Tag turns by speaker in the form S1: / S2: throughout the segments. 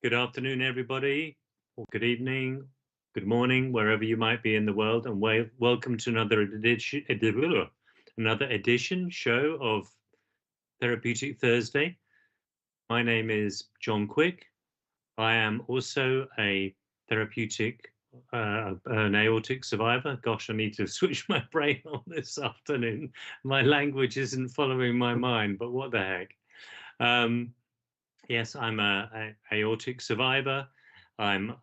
S1: Good afternoon, everybody, or good evening, good morning, wherever you might be in the world, and welcome to another edition show of Therapeutic Thursday. My name is John Quick. I am also a therapeutic, an aortic survivor. Gosh, I need to switch my brain on this afternoon. My language isn't following my mind, but what the heck? Um, Yes, I'm a aortic survivor. I'm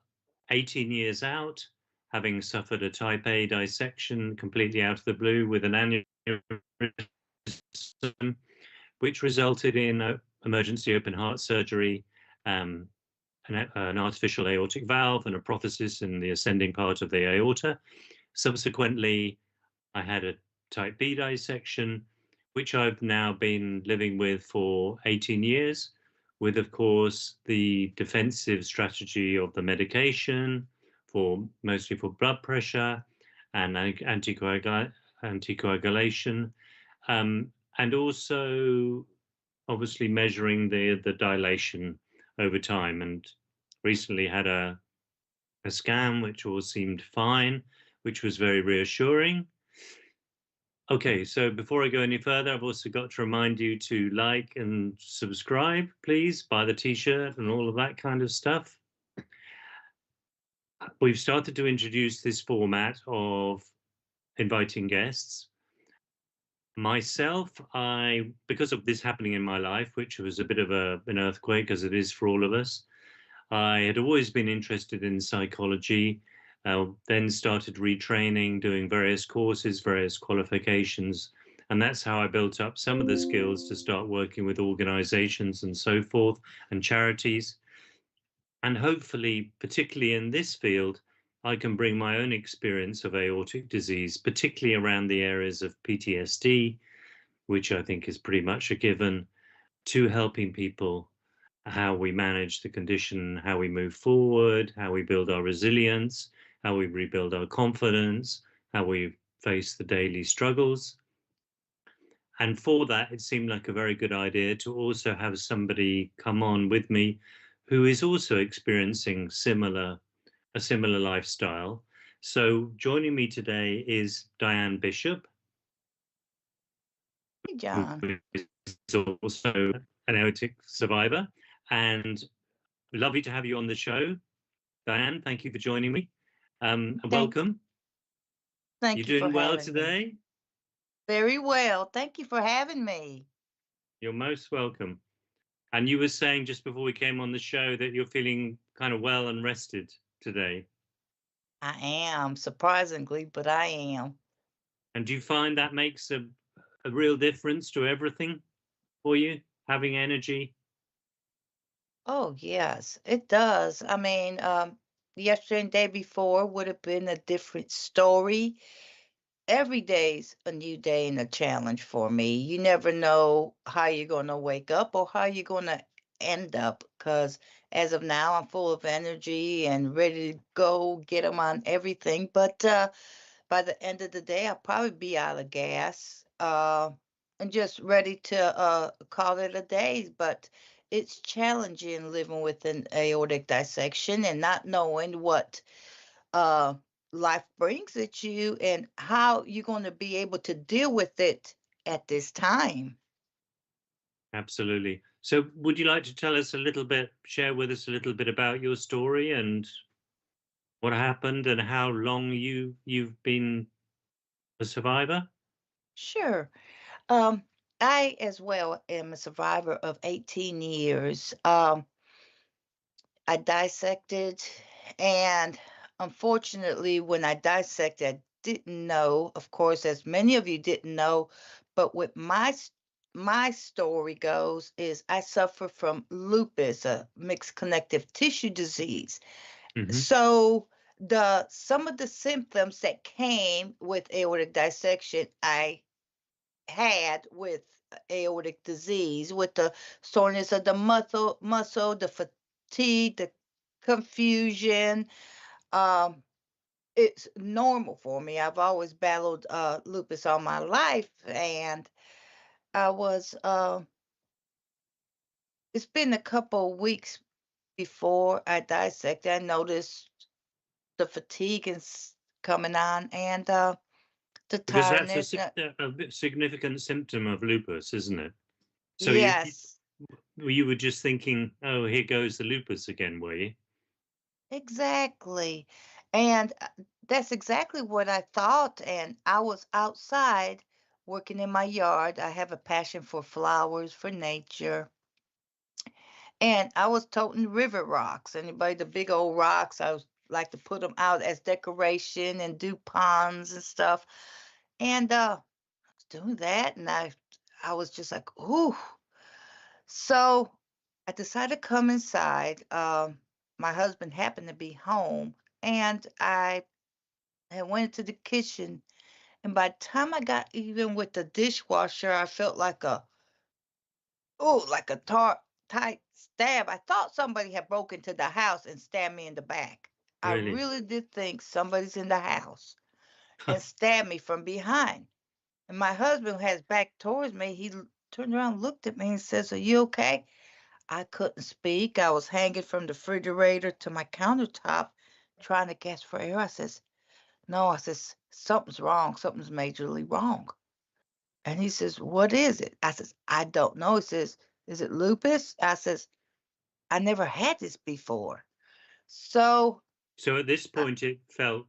S1: 18 years out, having suffered a type A dissection completely out of the blue with an aneurysm, which resulted in emergency open heart surgery, um, an artificial aortic valve, and a prosthesis in the ascending part of the aorta. Subsequently, I had a type B dissection, which I've now been living with for 18 years, with, of course, the defensive strategy of the medication for mostly for blood pressure and anticoagulation, and also obviously measuring the dilation over time. And recently had a scan, which all seemed fine, which was very reassuring. Okay, so before I go any further, I've also got to remind you to like and subscribe, please, buy the t-shirt and all of that kind of stuff. We've started to introduce this format of inviting guests. Myself, because of this happening in my life, which was a bit of an earthquake, as it is for all of us, I had always been interested in psychology, then started retraining, doing various courses, various qualifications. And that's how I built up some of the skills to start working with organizations and so forth and charities. And hopefully, particularly in this field, I can bring my own experience of aortic disease, particularly around the areas of PTSD, which I think is pretty much a given, to helping people how we manage the condition, how we move forward, how we build our resilience, how we rebuild our confidence, how we face the daily struggles. And for that, it seemed like a very good idea to also have somebody come on with me who is also experiencing a similar lifestyle. So joining me today is Diane Bishop,
S2: Hey,
S1: who
S2: John.
S1: is also an aortic survivor. And lovely to have you on the show. Diane, thank you for joining me. And
S2: Thank,
S1: welcome. You
S2: thank you for
S1: doing well
S2: having me.
S1: today?
S2: Very well. Thank you for having me.
S1: You're most welcome. And you were saying just before we came on the show that you're feeling kind of well and rested today.
S2: I am, surprisingly, but I am.
S1: And do you find that makes a real difference to everything for you, having energy?
S2: Oh, yes, it does. I mean, yesterday and day before would have been a different story. Every day's a new day and a challenge for me. You never know how you're going to wake up or how you're going to end up. Because as of now, I'm full of energy and ready to go get them on everything. But by the end of the day, I'll probably be out of gas and just ready to call it a day. But it's challenging living with an aortic dissection and not knowing what uh, life brings at you and how you're going to be able to deal with it at this time.
S1: Absolutely. So, would you like to tell us a little bit, share with us a little bit about your story and what happened and how long you've been a survivor?
S2: Sure. Um, I, as well, am a survivor of 18 years. I dissected, and unfortunately, when I dissected, I didn't know, of course, as many of you didn't know, but what my story goes is I suffer from lupus, a mixed connective tissue disease.
S1: Hmm.
S2: So the some of the symptoms that came with aortic dissection, I had with aortic disease, with the soreness of the muscle, the fatigue, the confusion. Um, it's normal for me. I've always battled lupus all my life, and I was. It's been a couple of weeks before I dissected, I noticed the fatigue is coming on and the
S1: Because that's a,
S2: tiredness.
S1: significant symptom of lupus, isn't it? So
S2: Yes,
S1: you were just thinking, oh, here goes the lupus again, were you?
S2: exactly. And that's exactly what I thought. And I was outside working in my yard. I have a passion for flowers, for nature. And I was toting river rocks. Anybody, the big old rocks, I was like to put them out as decoration and do ponds and stuff. And I was doing that, and I was just like, ooh. So I decided to come inside. My husband happened to be home, and I had went into the kitchen. And by the time I got even with the dishwasher, I felt like like a tight stab. I thought somebody had broken into the house and stabbed me in the back. I
S1: Really?
S2: really did think somebody's in the house and stabbed me from behind. And my husband has back towards me. Turned around, looked at me, and says, "Are you okay?" I couldn't speak. I was hanging from the refrigerator to my countertop, trying to gasp for air. I says, "No," I says, "something's wrong. Something's majorly wrong." And he says, "What is it?" I says, "I don't know." He says, "Is it lupus?" I says, "I never had this before." So
S1: So at this
S2: uh,
S1: point, it felt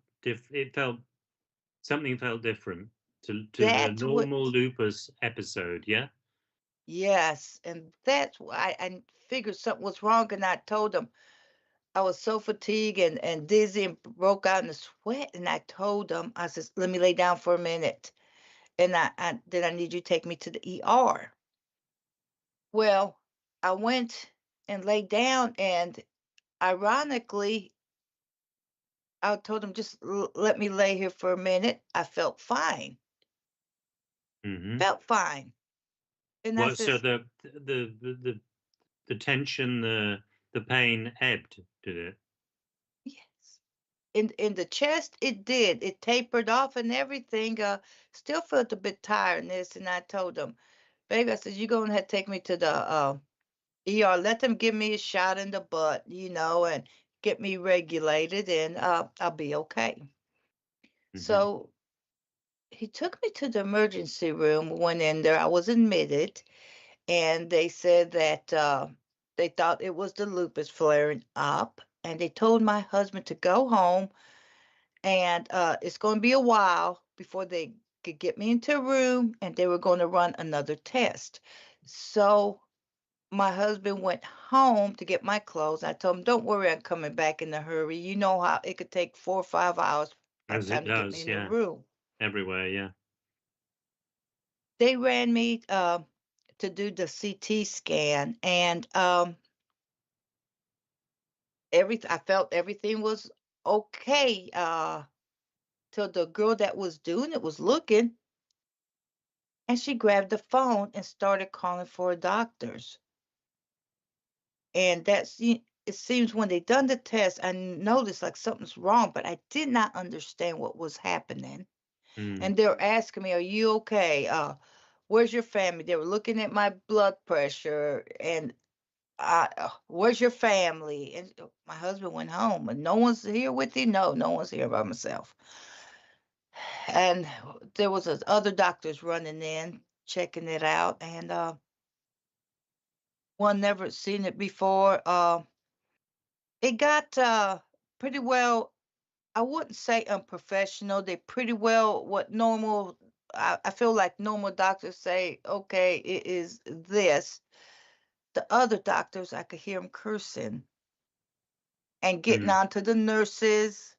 S1: something felt different to the
S2: that's what,
S1: normal lupus episode. Yeah.
S2: yes. And that's why I figured something was wrong. And I told him I was so fatigued and dizzy and broke out in a sweat. And I told him, I says, "Let me lay down for a minute. And then I need you to take me to the ER." Well, I went and laid down, and ironically, I told him, "Just let me lay here for a minute." I felt fine,
S1: Hmm.
S2: felt fine. And I
S1: Well, so
S2: says,
S1: the tension, the pain ebbed, did it?
S2: "Yes." In the chest, it did. It tapered off and everything. Still felt a bit tiredness. And I told him, "Baby," I said, "you're going to have to take me to the ER. Let them give me a shot in the butt, and get me regulated, and I'll be okay."
S1: Hmm.
S2: So he took me to the emergency room, went in there. I was admitted, and they said that they thought it was the lupus flaring up, and they told my husband to go home, and it's going to be a while before they could get me into a room, and they were going to run another test. So my husband went home to get my clothes. I told him, "Don't worry, I'm coming back in a hurry. You know how it could take 4 or 5 hours by the
S1: As it
S2: time to get me
S1: does,
S2: in the
S1: yeah,
S2: room."
S1: everywhere, yeah.
S2: They ran me to do the CT scan, and I felt everything was okay. Till the girl that was doing it was looking, and she grabbed the phone and started calling for doctors. And it seems when they done the test, I noticed like something's wrong, but I did not understand what was happening.
S1: Mm.
S2: And they were asking me, "Are you okay? Where's your family?" They were looking at my blood pressure, and "Where's your family?" And my husband went home, and no one's here with you. No, no one's here by myself. And there was other doctors running in, checking it out, and one never seen it before. It got pretty well. I wouldn't say unprofessional. They pretty well what normal. I feel like normal doctors say, "Okay, it is this." The other doctors, I could hear them cursing and getting
S1: Mm.
S2: on to the nurses.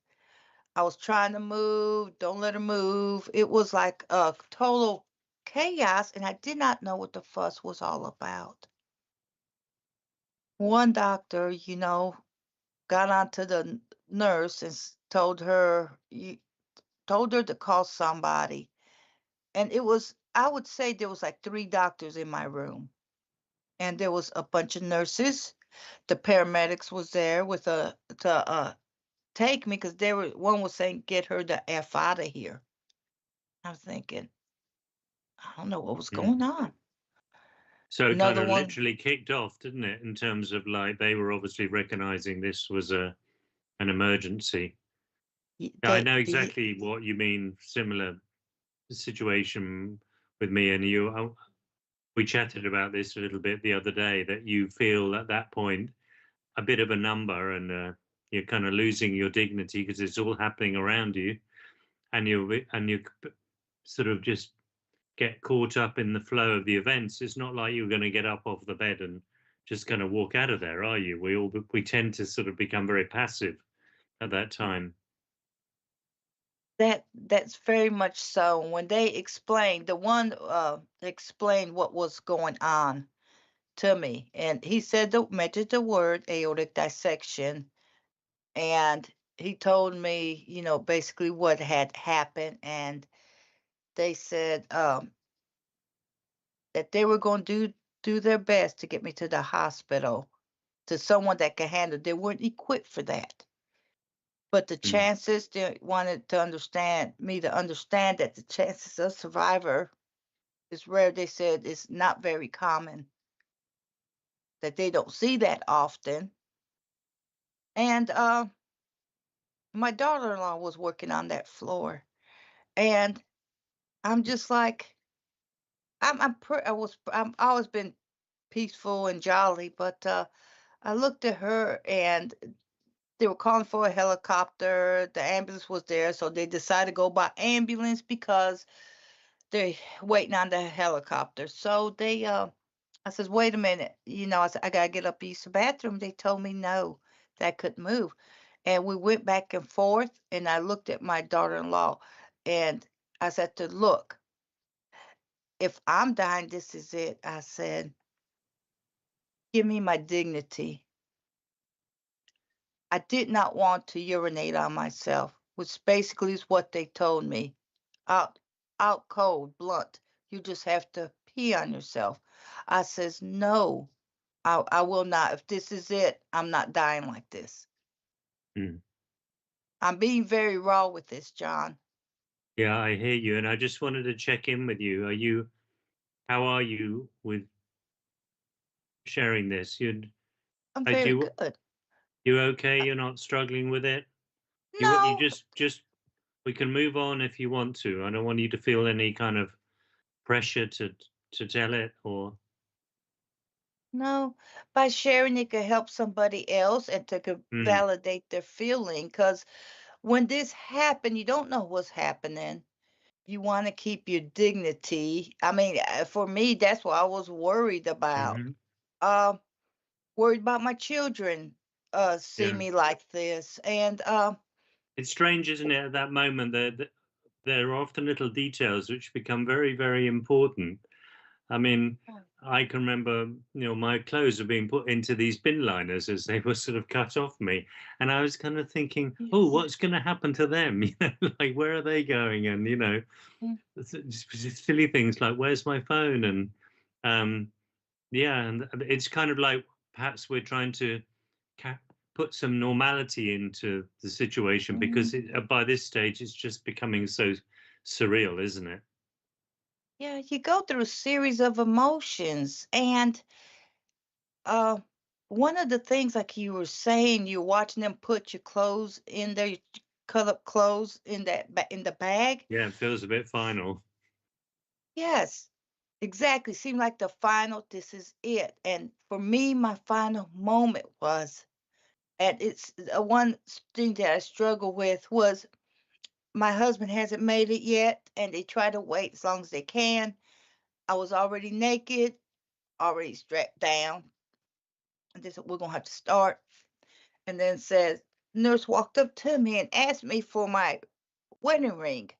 S2: I was trying to move, don't let her move. It was like a total chaos, and I did not know what the fuss was all about. One doctor, got onto the nurse and told her to call somebody. And I would say there was like three doctors in my room, and there was a bunch of nurses. The paramedics was there with a to take me because one was saying get her the F out of here. I was thinking, I don't know what was
S1: Mm.
S2: going on.
S1: So it kind
S2: Another
S1: of
S2: one,
S1: literally kicked off, didn't it? In terms of like they were obviously recognizing this was a an emergency. Yeah, I
S2: they,
S1: know exactly what you mean. Similar situation with me and you. We chatted about this a little bit the other day. That you feel at that point a bit of a number, and you're kind of losing your dignity because it's all happening around you, and you sort of just get caught up in the flow of the events. It's not like you're going to get up off the bed and just kind of walk out of there, are you? We tend to sort of become very passive at that time.
S2: that's very much so. When they explained, the one explained what was going on to me, and he said mentioned the word aortic dissection, and he told me, basically what had happened, and they said that they were going to do their best to get me to the hospital to someone that could handle. They weren't equipped for that. But the
S1: Mm,
S2: chances, they wanted to understand me to understand that the chances of survivor is rare. They said it's not very common, that they don't see that often. And my daughter-in-law was working on that floor, and I'm just like, I'm always been peaceful and jolly, but I looked at her and they were calling for a helicopter. The ambulance was there, so they decided to go by ambulance because they're waiting on the helicopter. So I says, wait a minute, I said, I gotta get up, use the bathroom. They told me no, that I couldn't move. And we went back and forth, and I looked at my daughter-in-law, and I said to look, if I'm dying, this is it. I said, give me my dignity. I did not want to urinate on myself, which basically is what they told me. Out, out cold, blunt. You just have to pee on yourself. I says, no, I will not. If this is it, I'm not dying like this.
S1: mm.
S2: I'm being very raw with this, John.
S1: Yeah, I hear you, and I just wanted to check in with you. How are you with sharing this?
S2: I'm
S1: I
S2: very
S1: do.
S2: good.
S1: You okay? You're not struggling with it? You
S2: No,
S1: just we can move on if you want to. I don't want you to feel any kind of pressure to tell it or.
S2: no. By sharing, it could help somebody else and to
S1: Mm,
S2: validate their feeling. Because when this happened, you don't know what's happening. You wanna keep your dignity. I mean, for me, that's what I was worried about.
S1: mhm.
S2: Um, Worried about my children, see
S1: Yeah.
S2: me like this, and,
S1: It's strange, isn't it, at that moment that there are often little details which become very, very important. I mean,
S2: Oh,
S1: I can remember, my clothes were being put into these bin liners as they were sort of cut off me, and I was kind of thinking, "Oh,
S2: yes.
S1: what's going to happen to them? Like where are they going?" And
S2: Mm,
S1: just silly things like, "Where's my phone?" And um, yeah, and it's kind of like perhaps we're trying to ca- put some normality into the situation
S2: mhm.
S1: because by this stage it's just becoming so surreal, isn't it?
S2: Yeah, you go through a series of emotions, and, uh, one of the things, like you were saying, you're watching them put your clothes in there, your cut up clothes in in the bag.
S1: Yeah, it feels a bit final.
S2: Yes, exactly. Seemed like the final, this is it. And for me, my final moment was, and it's one thing that I struggle with was my husband hasn't made it yet, and they try to wait as long as they can. I was already naked, already strapped down. And they said, we're going to have to start. And then says, nurse walked up to me and asked me for my wedding ring.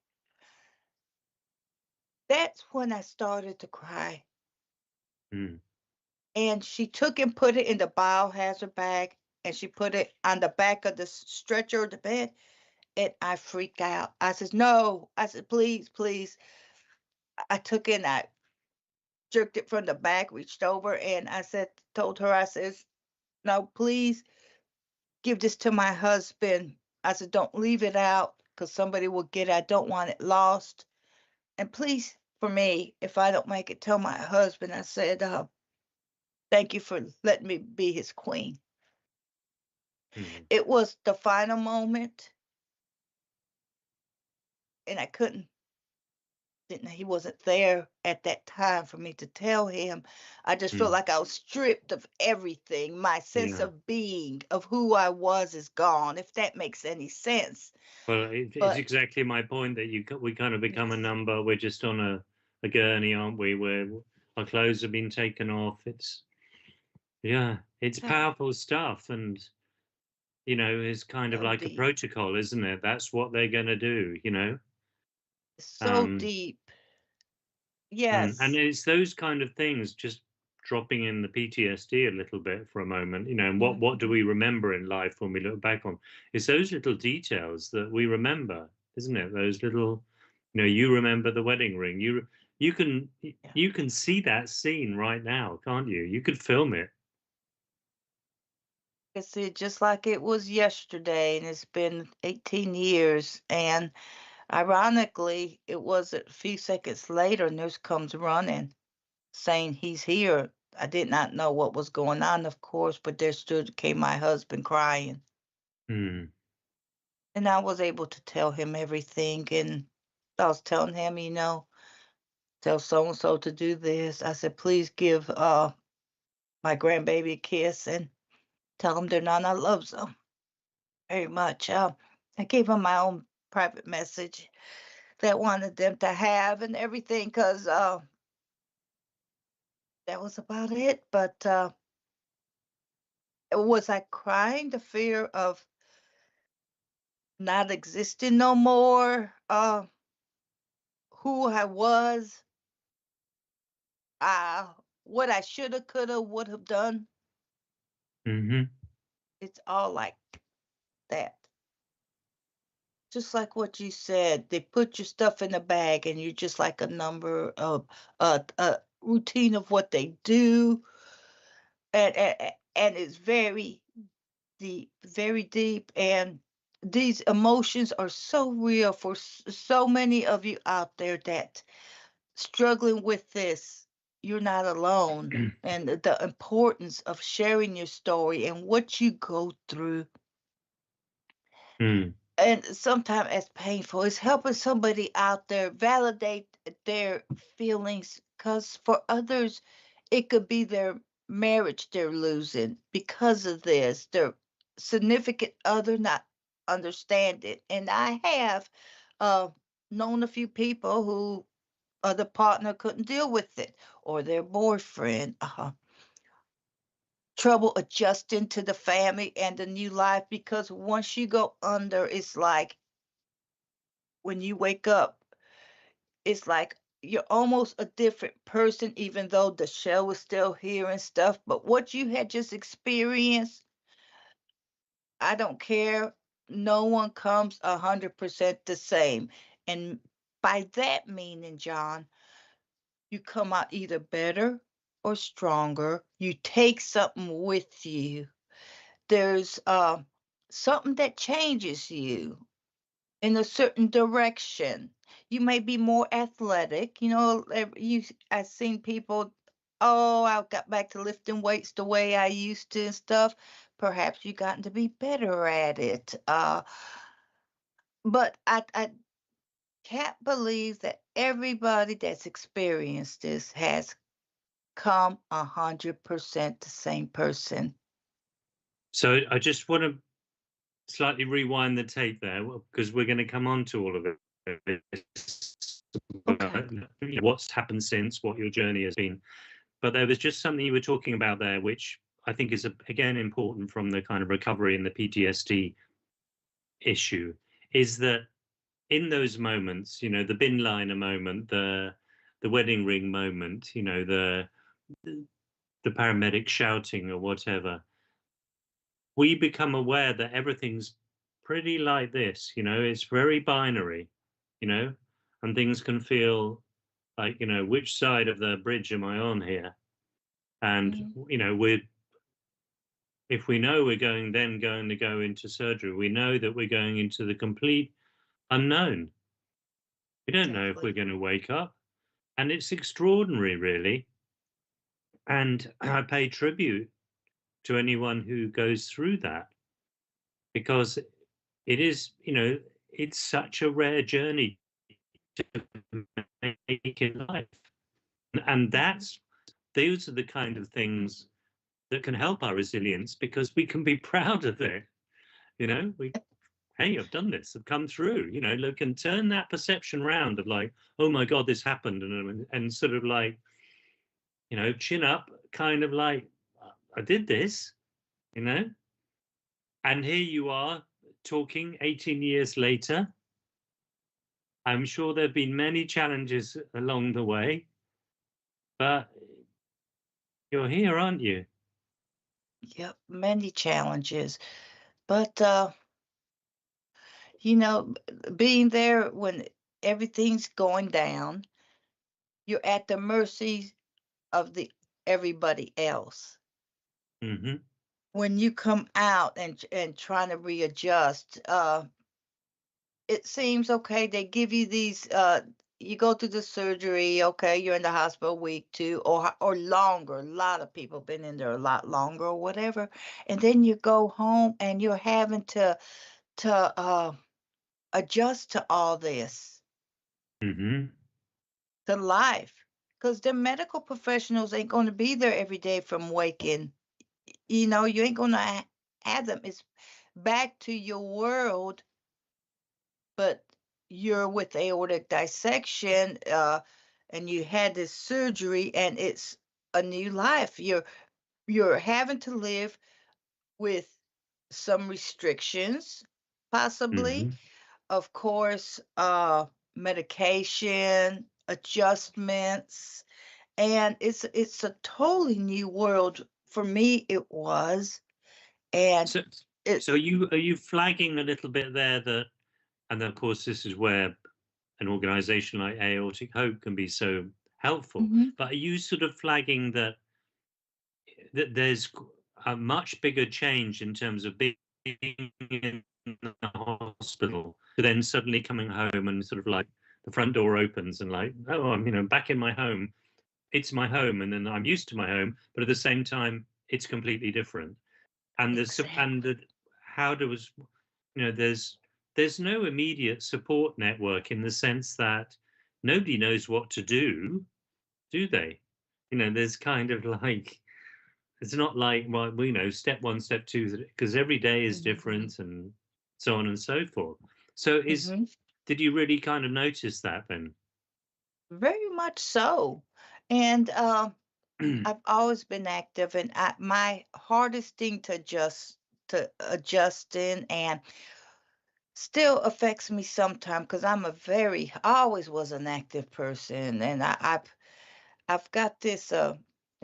S2: That's when I started to cry.
S1: Mm,
S2: And she took and put it in the biohazard bag, and she put it on the back of the stretcher of the bed, and I freaked out. I said, no. I said, please, please. I took it and I jerked it from the back, reached over, and I said, told her, I says, no, please give this to my husband. I said, don't leave it out because somebody will get it. I don't want it lost. And please, for me, if I don't make it, tell my husband. I said, Thank you for letting me be his queen.
S1: Mm.
S2: It was the final moment, and I couldn't didn't he wasn't there at that time for me to tell him. I just felt
S1: Mm.
S2: like I was stripped of everything. My sense
S1: Yeah.
S2: of being, of who I was, is gone, if that makes any sense.
S1: Well, it's
S2: But
S1: exactly my point that we kind of become a
S2: yes,
S1: number. We're just on a gurney, aren't we? Where our clothes have been taken off. Yeah, it's
S2: uh,
S1: powerful stuff, and it's kind of
S2: so
S1: like a
S2: deep,
S1: protocol, isn't it? That's what they're going to do.
S2: so
S1: Um,
S2: deep.
S1: and
S2: Yes.
S1: it's those kind of things, just dropping in the PTSD a little bit for a moment, and what do
S2: Mhm.
S1: we remember in life when we look back on? It's those little details that we remember, isn't it? Those little, you remember the wedding ring. You can
S2: Yeah.
S1: you can see that scene right now, can't you? You could film it.
S2: I see it just like it was yesterday, and it's been 18 years. And ironically, it was a few seconds later, nurse comes running saying he's here. I did not know what was going on, of course, but there stood came my husband crying.
S1: Hmm.
S2: And I was able to tell him everything. And I was telling him, tell so and so to do this. I said, please give my grandbaby a kiss and tell them their Nana loves them very much. I gave him my own private message that I wanted them to have and everything because that was about it. But was I crying the fear of not existing no more, who I was, what I shoulda, coulda, would have done.
S1: Hmm.
S2: It's all like that. Just like what you said, they put your stuff in a bag and you're just like a number of a routine of what they do, and it's very deep, and these emotions are so real for so many of you out there that struggling with this. You're not alone. And the importance of sharing your story and what you go through.
S1: Mm.
S2: And sometimes as painful, it's helping somebody out there validate their feelings. Because for others, it could be their marriage they're losing because of this, their significant other not understand it. And I have uh, known a few people who the partner couldn't deal with it, or their boyfriend. Trouble adjusting to the family and the new life, because once you go under, it's like when you wake up, it's like you're almost a different person, even though the shell is still here and stuff. But what you had just experienced, I don't care. No one comes 100% the same. And by that meaning, John, you come out either better or stronger. You take something with you. There's something that changes you in a certain direction. You may be more athletic. I've seen people, oh, I got back to lifting weights the way I used to and stuff. Perhaps you gotten to be better at it. But I can't believe that everybody that's experienced this has come 100% the same person.
S1: So I just want to slightly rewind the tape there because we're going to come on to all of it.
S2: Okay.
S1: What's happened since, what your journey has been. But there was just something you were talking about there, which I think is, again, important from the kind of recovery and the PTSD issue, is that in those moments, the bin liner moment, the wedding ring moment, the paramedic shouting or whatever, we become aware that everything's pretty like this, it's very binary, you know, and things can feel like, which side of the bridge am I on here? And,
S2: Mhm.
S1: we're, if we know we're going to go into surgery, we know that we're going into the complete unknown. We don't know if we're
S2: Exactly.
S1: going to wake up. And it's extraordinary, really. And I pay tribute to anyone who goes through that, because it is, it's such a rare journey to make in life. And
S2: Mhm.
S1: those are the kind of things that can help our resilience, because we can be proud of it. We, hey, I've done this, I've come through, look, and turn that perception round of like, oh my God, this happened. And sort of like, chin up, kind of like, I did this, you know, and here you are talking 18 years later. I'm sure there have been many challenges along the way, but you're here, aren't you?
S2: Yep, many challenges. But being there when everything's going down, you're at the mercy of the everybody else.
S1: Hmm.
S2: When you come out and trying to readjust, it seems okay. They give you these. You go through the surgery. Okay, you're in the hospital a week, two, or longer. A lot of people been in there a lot longer, or whatever. And then you go home and you're having to adjust to all this,
S1: Hmm.
S2: to life, because the medical professionals ain't going to be there every day from waking. You ain't going to have them. It's back to your world, but you're with aortic dissection, and you had this surgery, and it's a new life. You're having to live with some restrictions, possibly,
S1: Hmm.
S2: of course, medication, adjustments, and it's a totally new world for me. It was, and
S1: So,
S2: it.
S1: so are you flagging a little bit there that, and of course, this is where an organization like Aortic Hope can be so helpful.
S2: Mhm,
S1: But are you sort of flagging that there's a much bigger change in terms of being in the hospital to then suddenly coming home and sort of like the front door opens and like, oh, I'm back in my home. It's my home, and then I'm used to my home, but at the same time, it's completely different. And
S2: exactly.
S1: how does there's no immediate support network, in the sense that nobody knows what to do they? There's kind of like, it's not like, well, we know step one, step two, because every day is
S2: Mhm,
S1: different, and so on and so forth. So
S2: mhm.
S1: did you really kind of notice that then?
S2: Very much so. And I've always been active, and my hardest thing to adjust in, and still affects me sometimes, because I always was an active person, and I've got this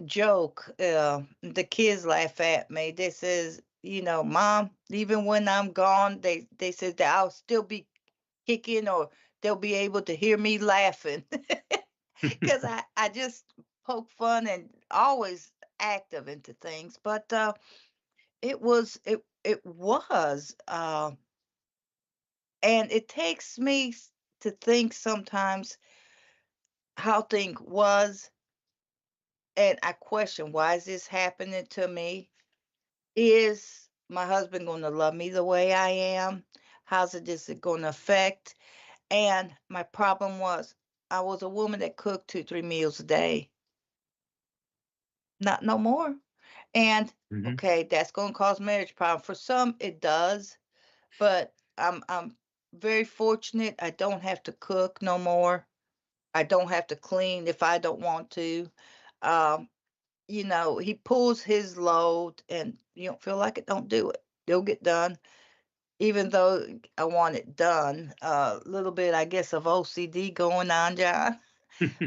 S2: joke. The kids laugh at me. This is, Mom, even when I'm gone, they said that I'll still be kicking, or they'll be able to hear me laughing. Because I just poke fun and always active into things. But it was, and it takes me to think sometimes how things was, and I question, why is this happening to me? Is my husband going to love me the way I am? How's it is it going to affect? And my problem was, I was a woman that cooked 2, 3 meals a day. Not no more. And
S1: Hmm.
S2: okay, that's going to cause marriage problem. For some, it does, but I'm very fortunate. I don't have to cook no more. I don't have to clean if I don't want to. Um, he pulls his load, and you don't feel like it, don't do it. It'll get done, even though I want it done. A little bit, I guess, of OCD going on, John.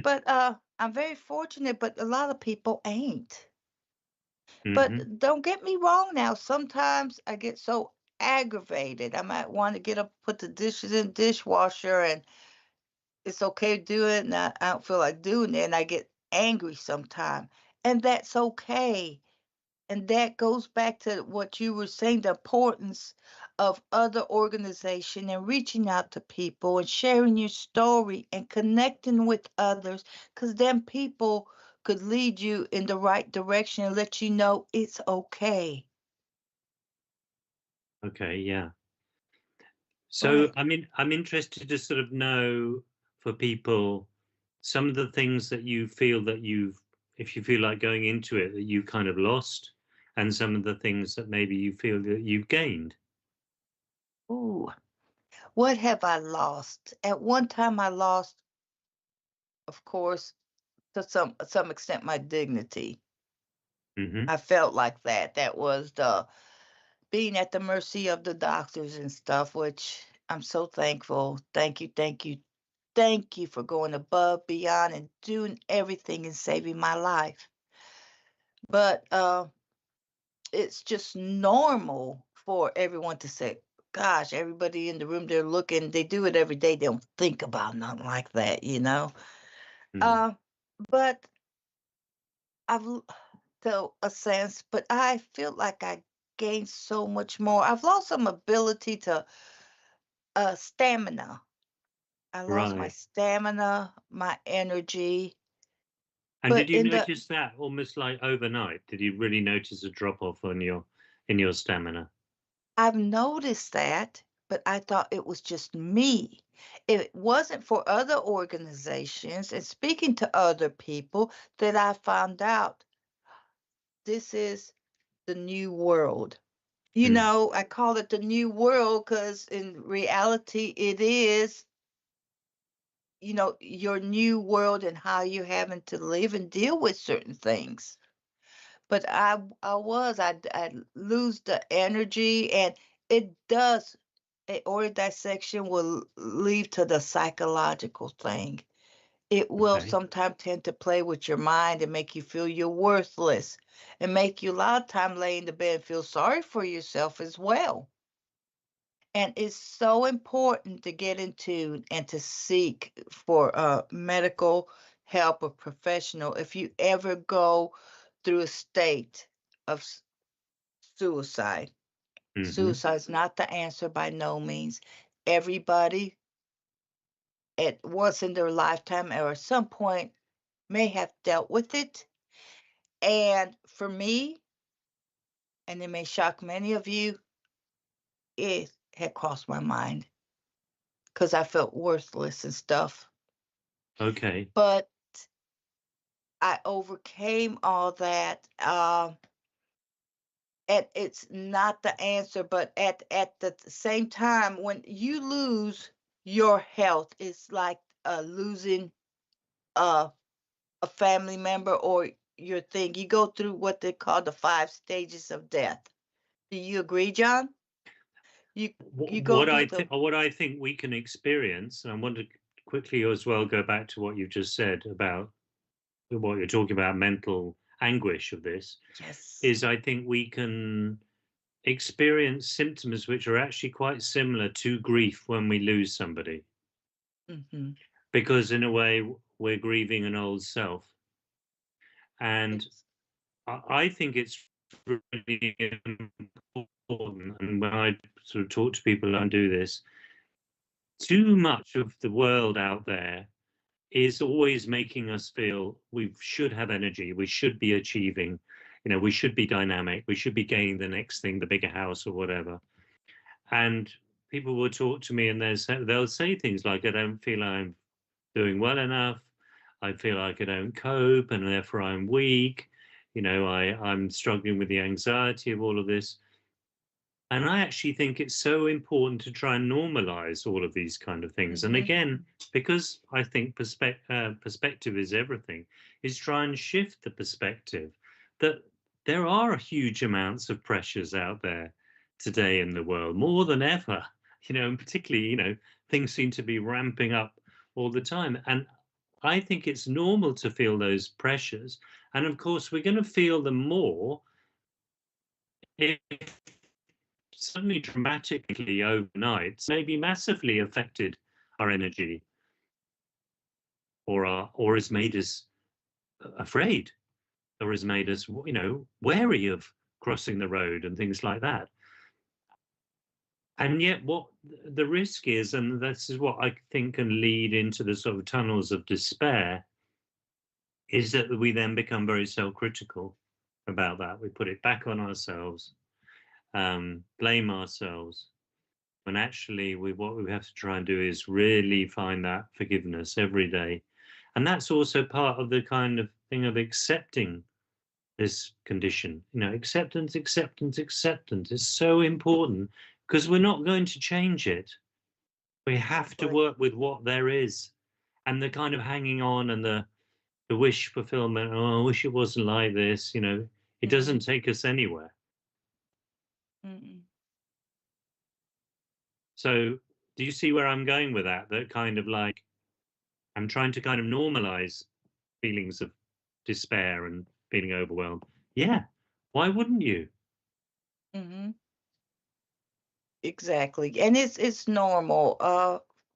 S2: But I'm very fortunate, but a lot of people ain't.
S1: Hmm.
S2: But don't get me wrong now, sometimes I get so aggravated. I might want to get up, put the dishes in the dishwasher, and it's okay to do it, and I don't feel like doing it, and I get angry sometime. And that's okay. And that goes back to what you were saying, the importance of other organization and reaching out to people and sharing your story and connecting with others, because then people could lead you in the right direction and let you know it's okay.
S1: Okay, yeah. So,
S2: Right.
S1: I mean, I'm interested to sort of know for people some of the things that you feel that if you feel like going into it, that you kind of lost, and some of the things that maybe you feel that you've gained.
S2: Ooh, what have I lost? At one time, I lost, of course, to some extent, my dignity.
S1: Hmm.
S2: I felt like that. That was the being at the mercy of the doctors and stuff, which I'm so thankful. Thank you, thank you, thank you for going above, beyond, and doing everything and saving my life. But it's just normal for everyone to say, gosh, everybody in the room, they're looking, they do it every day. They don't think about nothing like that, you know?
S1: Mm.
S2: Uh, but I've to a sense, but I feel like I gained so much more. I've lost some ability to stamina. I lost my
S1: Right.
S2: stamina, my energy.
S1: And
S2: But
S1: did you
S2: in the
S1: notice that almost like overnight? Did you really notice a drop off on in your stamina?
S2: I've noticed that, but I thought it was just me. It wasn't for other organizations and speaking to other people that I found out this is the new world. You
S1: Mm.
S2: know, I call it the new world because in reality, it is, you know, your new world and how you're having to live and deal with certain things. But I lose the energy, and it does. A order dissection will lead to the psychological thing. It will
S1: Okay.
S2: sometimes tend to play with your mind and make you feel you're worthless and make you a lot of time lay in the bed and feel sorry for yourself as well. And it's so important to get into and to seek for medical help or professional if you ever go through a state of suicide.
S1: Hmm.
S2: Suicide's not the answer by no means. Everybody at once in their lifetime or at some point may have dealt with it. And for me, and it may shock many of you, it had crossed my mind because I felt worthless and stuff.
S1: Okay.
S2: But I overcame all that. And it's not the answer, but at the same time, when you lose your health, it's like losing a a family member or your thing. You go through what they call the 5 stages of death. Do you agree, John? You you go
S1: What
S2: through
S1: I
S2: the
S1: think, what I think we can experience, and I want to quickly as well go back to what you just said about what you're talking about, mental anguish of this,
S2: yes.
S1: is I think we can experience symptoms which are actually quite similar to grief when we lose somebody,
S2: Hmm.
S1: because in a way we're grieving an old self. And
S2: Yes.
S1: I think it's really important. And when I sort of talk to people and do this, too much of the world out there is always making us feel we should have energy, we should be achieving, we should be dynamic, we should be gaining the next thing, the bigger house or whatever. And people will talk to me and they'll say things like, I don't feel I'm doing well enough. I feel like I don't cope and therefore I'm weak. I'm struggling with the anxiety of all of this. And I actually think it's so important to try and normalize all of these kind of things. And
S2: Hmm.
S1: again, because I think perspective is everything, is try and shift the perspective that there are huge amounts of pressures out there today in the world, more than ever, and particularly, things seem to be ramping up all the time. And I think it's normal to feel those pressures. And of course, we're going to feel them more if suddenly dramatically overnight maybe massively affected our energy or has made us afraid or has made us wary of crossing the road and things like that. And yet what the risk is, and this is what I think can lead into the sort of tunnels of despair, is that we then become very self-critical about that. We put it back on ourselves, blame ourselves, when actually what we have to try and do is really find that forgiveness every day. And that's also part of the kind of thing of accepting this condition. Acceptance, acceptance, acceptance is so important because we're not going to change it. We have to
S2: Exactly.
S1: work with what there is, and the kind of hanging on and the wish fulfillment. Oh, I wish it wasn't like this. It
S2: Mm-mm,
S1: doesn't take us anywhere.
S2: mm-mm.
S1: So, do you see where I'm going with that? That kind of like I'm trying to kind of normalize feelings of despair and feeling overwhelmed. Yeah, why wouldn't you?
S2: Mm-hmm. Exactly. And it's normal.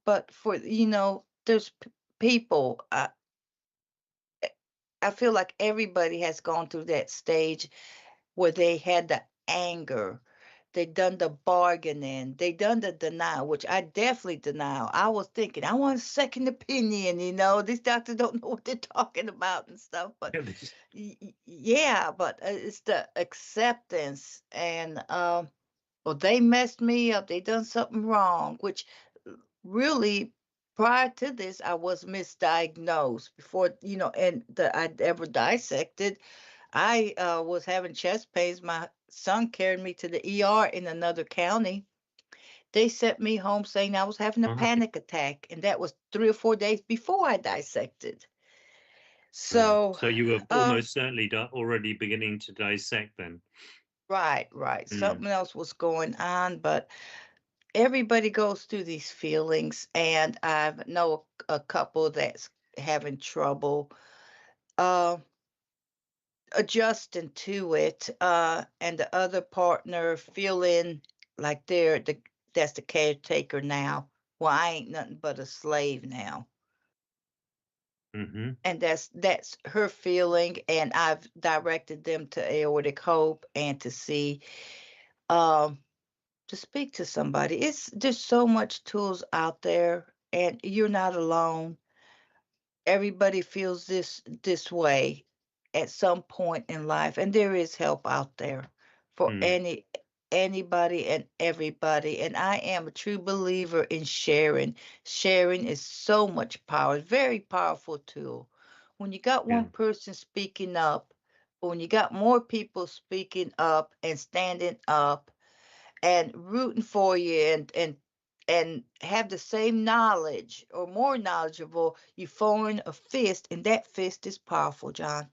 S2: But for there's people. I feel like everybody has gone through that stage where they had the anger, they done the bargaining, they done the denial, which I definitely denial. I was thinking, I want a second opinion, these doctors don't know what they're talking about and stuff. But yeah, but it's the acceptance and well, they messed me up. They done something wrong, which really prior to this, I was misdiagnosed before, and I ever dissected. I was having chest pains. My son carried me to the ER in another county. They sent me home saying I was having a
S1: Right.
S2: panic attack, and that was 3 or 4 days before I dissected. So,
S1: So you were
S2: uh,
S1: almost certainly already beginning to dissect then.
S2: right, right.
S1: Mm,
S2: Something else was going on, but everybody goes through these feelings, and I know a couple that's having trouble uh, adjusting to it, and the other partner feeling like that's the caretaker now. Well, I ain't nothing but a slave now.
S1: hmm
S2: And that's her feeling, and I've directed them to Aortic Hope and to see um to speak to somebody. It's There's so much tools out there, and you're not alone. Everybody feels this way at some point in life, and there is help out there for
S1: mm,
S2: anybody and everybody. And I am a true believer in sharing. Sharing is so much power. It's a very powerful tool. When you got
S1: yeah.
S2: one person speaking up, or when you got more people speaking up and standing up and rooting for you, and have the same knowledge or more knowledgeable, you form a fist, and that fist is powerful, John.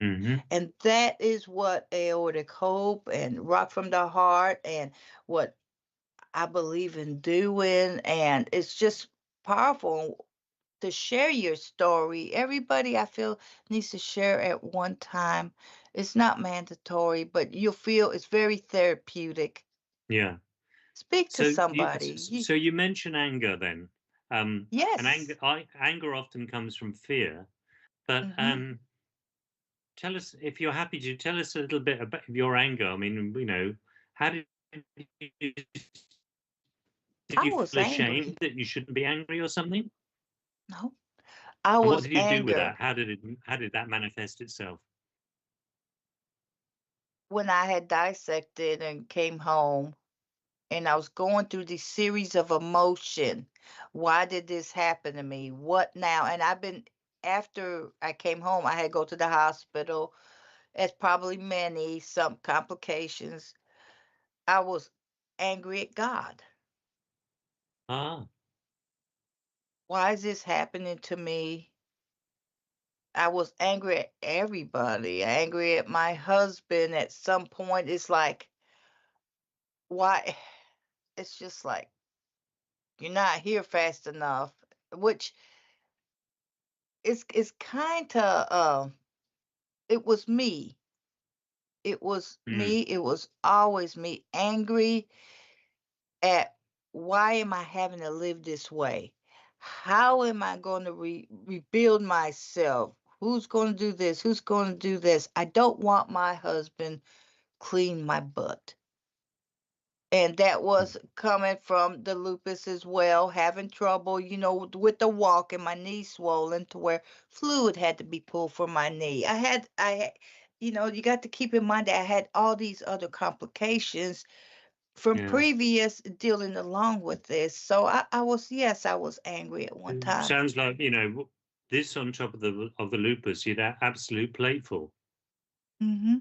S1: hmm
S2: And that is what Aortic Hope and Rock from the Heart and what I believe in doing. And it's just powerful to share your story. Everybody, I feel, needs to share at one time. It's not mandatory, but you'll feel it's very therapeutic.
S1: Yeah.
S2: Speak to
S1: So
S2: somebody.
S1: so you mention anger then, and
S2: Yes.
S1: anger often comes from fear. But
S2: Hmm.
S1: tell us, if you're happy to tell us a little bit about your anger. I mean, how you did
S2: I
S1: you
S2: was
S1: feel ashamed
S2: angry.
S1: that you shouldn't be angry or something?
S2: No, I
S1: And what
S2: was
S1: did you do with
S2: anger
S1: that? How did that manifest itself?
S2: when I had dissected and came home, and I was going through this series of emotion. Why did this happen to me? What now? And after I came home, I had to go to the hospital. As probably many, some complications. I was angry at God.
S1: Ah,
S2: Why is this happening to me? I was angry at everybody, angry at my husband at some point. It's like, why? It's just like, you're not here fast enough, which is kind of, it was me. It was
S1: mm,
S2: me. It was always me, angry at why am I having to live this way? How am I going to rebuild myself? Who's going to do this? Who's going to do this? I don't want my husband clean my butt. And that
S1: Mm.
S2: was coming from the lupus as well, having trouble, with the walk and my knee swollen to where fluid had to be pulled from my knee. You got to keep in mind that I had all these other complications from
S1: Yeah.
S2: previous dealing along with this. So yes, I was angry at one
S1: It
S2: time.
S1: sounds like, this on top of the lupus, you'd absolute plateful.
S2: Hmm.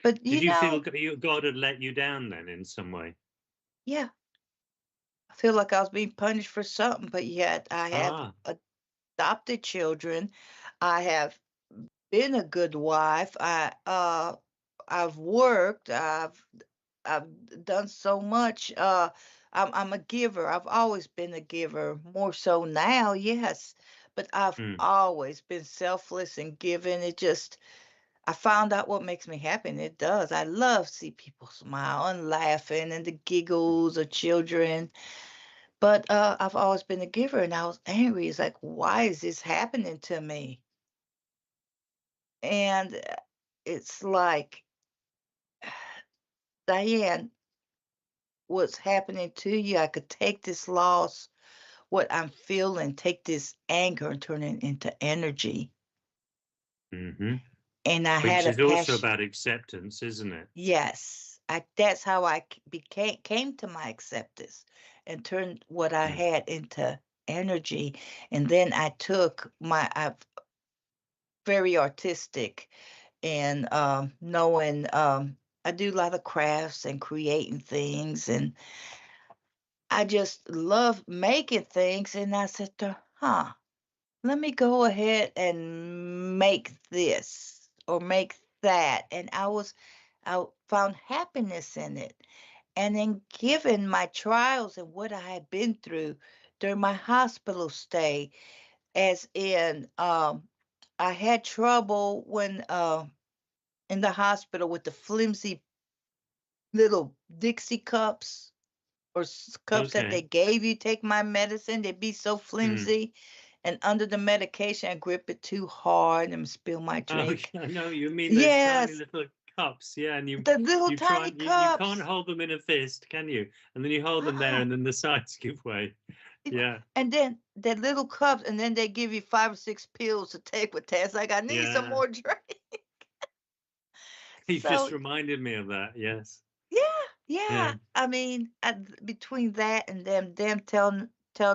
S2: But
S1: Did you feel God had let you down then in some way?
S2: yeah, I feel like I was being punished for something, but yet I have
S1: Ah.
S2: adopted children. I have been a good wife. I've worked. I've done so much. I'm a giver. I've always been a giver. More so now, yes. But I've
S1: Mm.
S2: always been selfless and giving. I found out what makes me happy, and it does. I love see people smile and laughing and the giggles of children. But I've always been a giver, and I was angry. It's like, why is this happening to me? And it's like, Diane, what's happening to you? I could take this loss, what I'm feeling, take this anger and turn it into energy.
S1: Hmm.
S2: And I
S1: Which
S2: had a
S1: is also
S2: passion.
S1: about acceptance, isn't it?
S2: Yes, that's how I came to my acceptance and turned what I
S1: Mm.
S2: had into energy. And then I'm very artistic and knowing I do a lot of crafts and creating things, and I just love making things. And I said to her, let me go ahead and make this or make that. And I found happiness in it. And then given my trials and what I had been through during my hospital stay, as in I had trouble when in the hospital with the flimsy little Dixie cups or cups that they
S1: Okay.
S2: gave you take my medicine. They'd be so
S1: Mm.
S2: flimsy, and under the medication, I grip it too hard and spill my
S1: Oh,
S2: drink.
S1: yeah, I know you mean those tiny
S2: Yes,
S1: little cups, yeah, and you
S2: the little
S1: you try
S2: tiny
S1: you can't
S2: cups.
S1: hold them in a fist, can you? And then you hold them there,
S2: Ah,
S1: and then the sides give way. Yeah,
S2: and then the little cups, and then they give you 5 or 6 pills to take with that. It's like I need some
S1: yeah.
S2: more drink.
S1: You've just
S2: So
S1: reminded me of that. Yes.
S2: yeah, yeah.
S1: Yeah.
S2: I mean, between that and them telling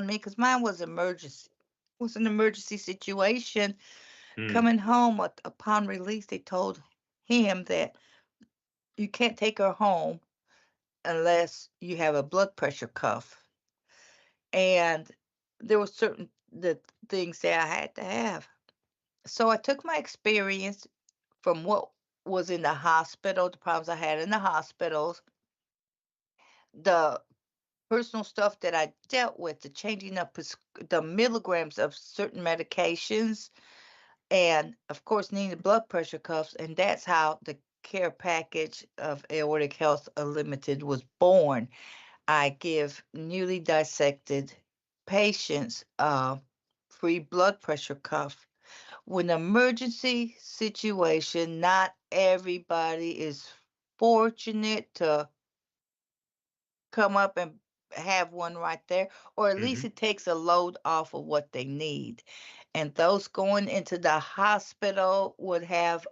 S2: me, because mine was an emergency situation.
S1: Mm.
S2: Coming home upon release, they told him that you can't take her home unless you have a blood pressure cuff, and there were certain the things that I had to have. So I took my experience from what was in the hospital, the problems I had in the hospitals, the personal stuff that I dealt with, the changing of the milligrams of certain medications, and of course needing blood pressure cuffs, and that's how the care package of Aortic Health Unlimited was born. I give newly dissected patients free blood pressure cuff. When emergency situation, not everybody is fortunate to come up and have one right there, or at least
S1: Hmm.
S2: it takes a load off of what they need. And those going into the hospital would have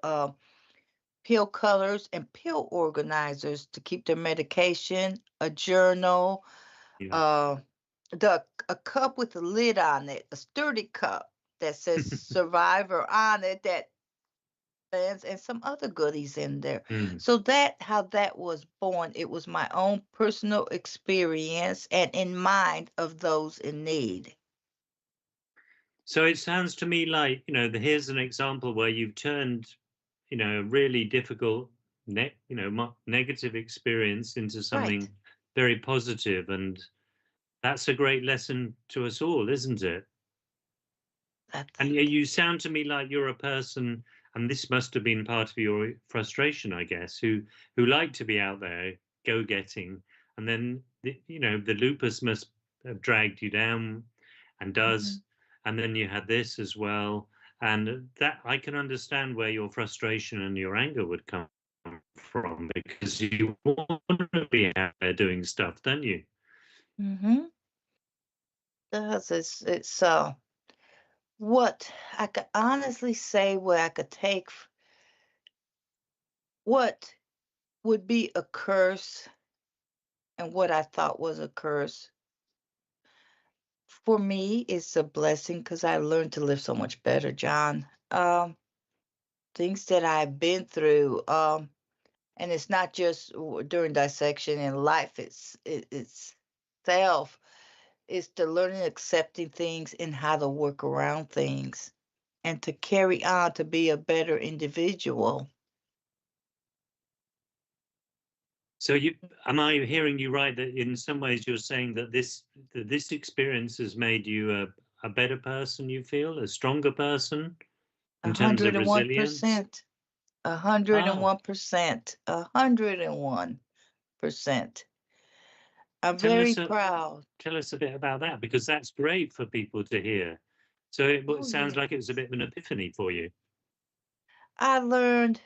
S2: pill cutters and pill organizers to keep their medication, a journal,
S1: Yeah.
S2: uh, a cup with a lid on it, a sturdy cup that says survivor on it, that and some other goodies in there.
S1: Mm.
S2: So that how that was born. It was my own personal experience and in mind of those in need.
S1: So it sounds to me like, here's an example where you've turned, a really difficult, negative experience into
S2: Right.
S1: something very positive, and that's a great lesson to us all, isn't it?
S2: I
S1: And
S2: think.
S1: you sound to me like you're a person, and this must have been part of your frustration, I guess, who like to be out there, go getting, and then the lupus must have dragged you down, and
S2: Mhm.
S1: does, and then you had this as well, and that I can understand where your frustration and your anger would come from because you want to be out there doing stuff, don't you?
S2: Mhm. Does it's what I could honestly say what I could take what would be a curse and what I thought was a curse. For me, it's a blessing because I learned to live so much better, John. Things that I've been through, and it's not just during dissection in life. It's self. It's the learning, accepting things, and how to work around things, and to carry on to be a better individual.
S1: So am I hearing you right that in some ways you're saying that this experience has made you a better person, you feel, a stronger person
S2: A
S1: in terms
S2: hundred
S1: of
S2: and one
S1: resilience?
S2: percent. 101%. 101%. I'm
S1: Tell
S2: very
S1: us
S2: proud.
S1: tell us a bit about that because that's great for people to hear. So it
S2: Oh
S1: sounds
S2: yeah.
S1: like it was a bit of an epiphany for you.
S2: I learned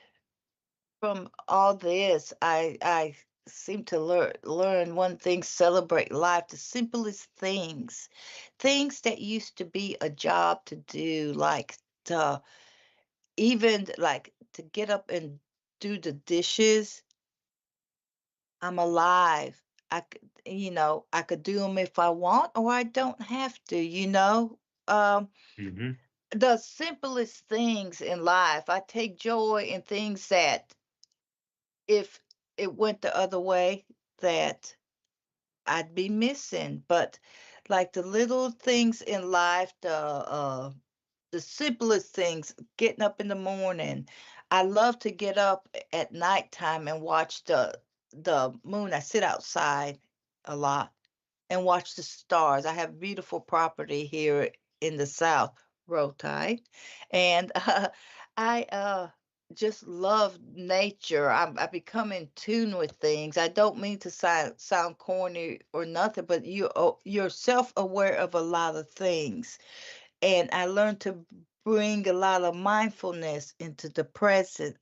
S2: from all this. I seem to learn one thing, celebrate life, the simplest things. Things that used to be a job to do, like to even like to get up and do the dishes. I'm alive. I could do them if I want, or I don't have to.
S1: Hmm.
S2: The simplest things in life. I take joy in things that if it went the other way, that I'd be missing. But like the little things in life, the simplest things, getting up in the morning. I love to get up at nighttime and watch the moon. I sit outside a lot and watch the stars. I have beautiful property here in the South, Row Tide, and I just love nature. I become in tune with things. I don't mean to sound corny or nothing, but you're self aware of a lot of things, and I learned to bring a lot of mindfulness into the present.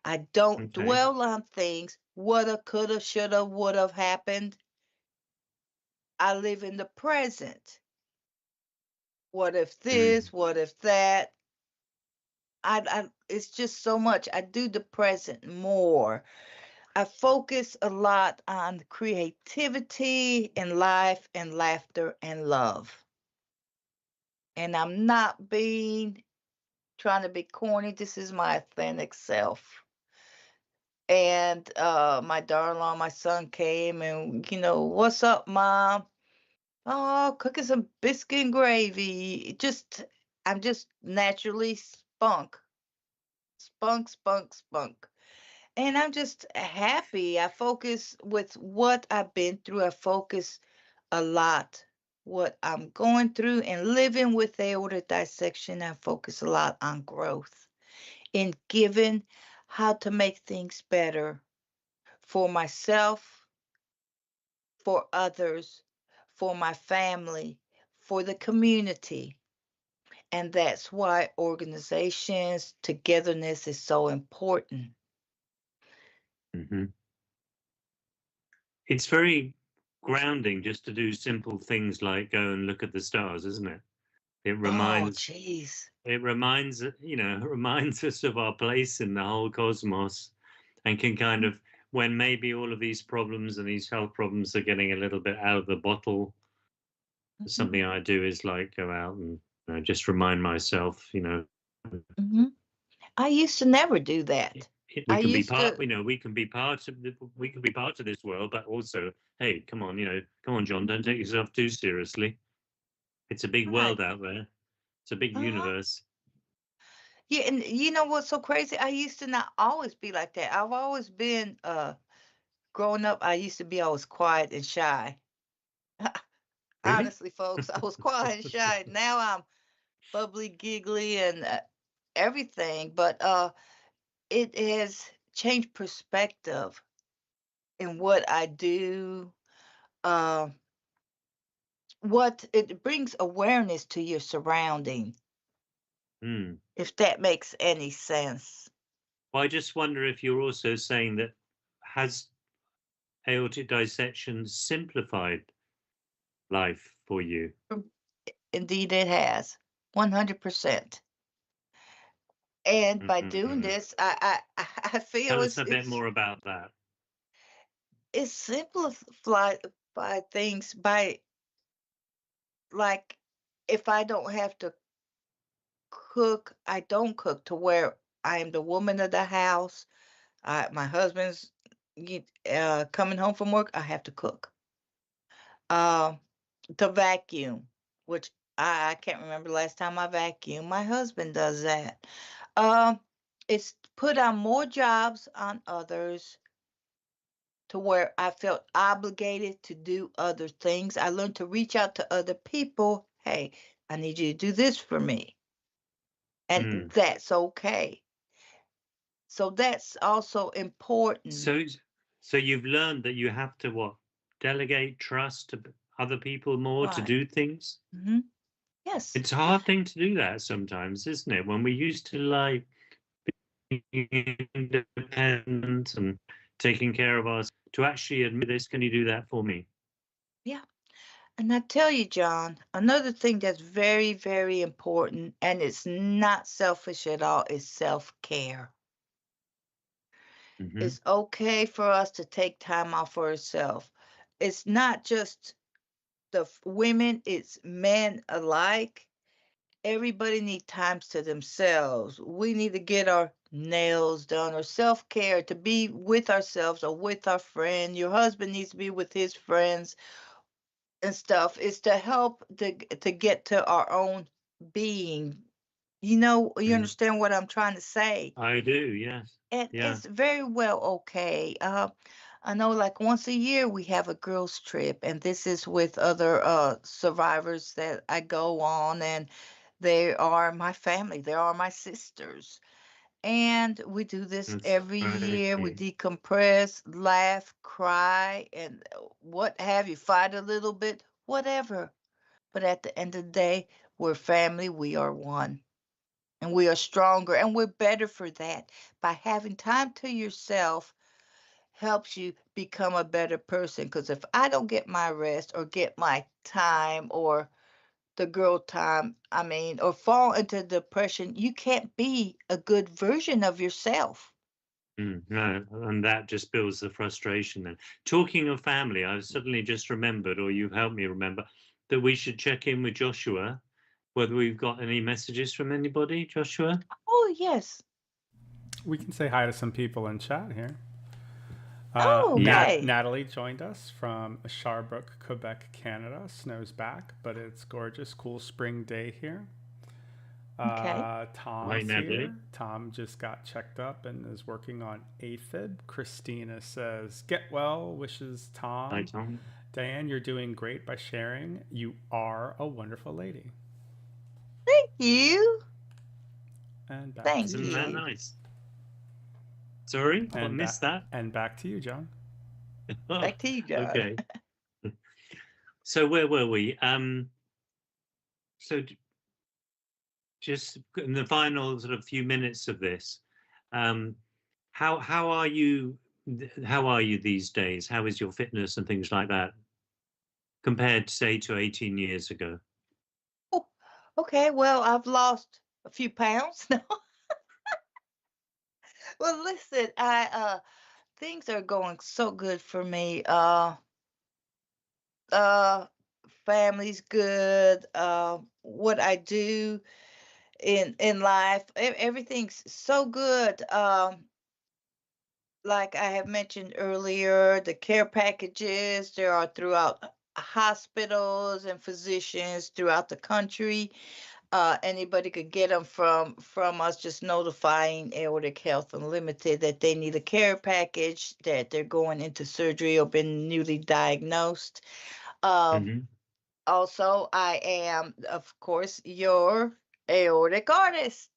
S2: I don't
S1: Okay.
S2: dwell on things, woulda, coulda, shoulda, woulda have happened. I live in the present. What if
S1: Mm.
S2: this? What if that? It's just so much. I do the present more. I focus a lot on creativity and life and laughter and love. And I'm not being trying to be corny. This is my authentic self. And my daughter-in-law, my son came and, what's up, mom? Oh, cooking some biscuit and gravy. I'm just naturally spunk. And I'm just happy. I focus with what I've been through. I focus a lot what I'm going through and living with aortic dissection. I focus a lot on growth in giving how to make things better for myself, for others, for my family, for the community. And that's why organizations, togetherness is so important.
S1: Hmm. It's very grounding just to do simple things like go and look at the stars, isn't it? It
S2: Oh,
S1: reminds
S2: jeez.
S1: it reminds reminds us of our place in the whole cosmos and can kind of when maybe all of these problems and these health problems are getting a little bit out of the bottle,
S2: Mhm,
S1: something I do is like go out and just remind myself,
S2: mhm. I used to never do
S1: it,
S2: that.
S1: we
S2: I
S1: can be
S2: used
S1: part,
S2: to,
S1: we can be part of we can be part of this world, but also, hey, come on, John, don't
S2: mhm,
S1: take yourself too seriously. It's a big
S2: right.
S1: world out there. It's a big
S2: Uh-huh.
S1: universe.
S2: Yeah, and you know what's so crazy? I used to not always be like that. I've always been, growing up, I used to be always quiet and shy.
S1: Really?
S2: Honestly, folks, I was quiet and shy. Now I'm bubbly, giggly, and everything. But it has changed perspective in what I do. Uh, what it brings awareness to your surrounding,
S1: Hmm.
S2: if that makes any sense.
S1: Well, I just wonder if you're also saying that has aortic dissection simplified life for you?
S2: Indeed, it has 100%. And by doing
S1: Mhm.
S2: this, I feel
S1: Tell us a bit more about that.
S2: it's simplified by things by like if I don't have to cook, I don't cook to where I am the woman of the house. My husband's coming home from work. I have to cook. Uh, to vacuum, which I can't remember the last time I vacuumed. My husband does that. Um, it's put on more jobs on others to where I felt obligated to do other things. I learned to reach out to other people. Hey, I need you to do this for me. And
S1: Mm.
S2: that's okay. So that's also important.
S1: So, so you've learned that you have to what? Delegate trust to other people more to
S2: Right.
S1: do things?
S2: Hmm. Yes.
S1: It's a hard thing to do that sometimes, isn't it? When we used to like being independent and taking care of us, to actually admit this, can you do that for me?
S2: Yeah. And I tell you, John, another thing that's very, very important, and it's not selfish at all, is self care.
S1: Hmm.
S2: It's okay for us to take time off for ourselves. It's not just women, it's men alike. Everybody needs times to themselves. We need to get our nails done or self care to be with ourselves or with our friend. Your husband needs to be with his friends and stuff. Is to help to get to our own being. You
S1: Mm.
S2: understand what I'm trying to say?
S1: I do, yes.
S2: And
S1: Yeah.
S2: it's very well okay. I know like once a year we have a girls trip, and this is with other survivors that I go on, and they are my family. They are my sisters. And we do this
S1: That's
S2: every
S1: great.
S2: year. We decompress, laugh, cry, and what have you, fight a little bit, whatever. But at the end of the day, we're family, we are one. And we are stronger and we're better for that. By having time to yourself helps you become a better person. Because if I don't get my rest or get my time or the girl time, I mean, or fall into depression, you can't be a good version of yourself.
S1: No, and that just builds the frustration then. Talking of family, I've suddenly just remembered, or you've helped me remember, that we should check in with Joshua, whether we've got any messages from anybody, Joshua.
S2: Oh, yes.
S3: We can say hi to some people in chat here.
S2: Oh,
S1: Yeah.
S2: okay.
S3: Natalie joined us from Sherbrooke, Quebec, Canada. Snow's back, but it's gorgeous, cool spring day here.
S2: Okay.
S1: Hi,
S3: Tom's
S1: Natalie.
S3: here. Tom just got checked up and is working on AFib. Christina says, "Get well." Wishes
S1: Hi,
S3: Tom.
S1: Tom.
S3: Diane, you're doing great by sharing. You are a wonderful lady.
S2: Thank you.
S3: And back to
S2: Thank
S3: you,
S1: Isn't that
S2: you.
S3: John.
S1: nice? Sorry, I
S3: And
S1: missed
S3: back
S1: that.
S3: and back to you, John.
S1: Oh,
S2: Back to you, John.
S1: okay. So where were we? So just in the final sort of few minutes of this, um, how are you? How are you these days? How is your fitness and things like that compared, say, to 18 years ago?
S2: Oh, okay. Well, I've lost a few pounds now. Well, listen, I things are going so good for me. Uh family's good. What I do in life, everything's so good. Like I have mentioned earlier, the care packages there are throughout hospitals and physicians throughout the country. Anybody could get them from us just notifying Aortic Health Unlimited that they need a care package, that they're going into surgery or been newly diagnosed. Uh,
S1: Hmm.
S2: Also, I am, of course, your aortic artist.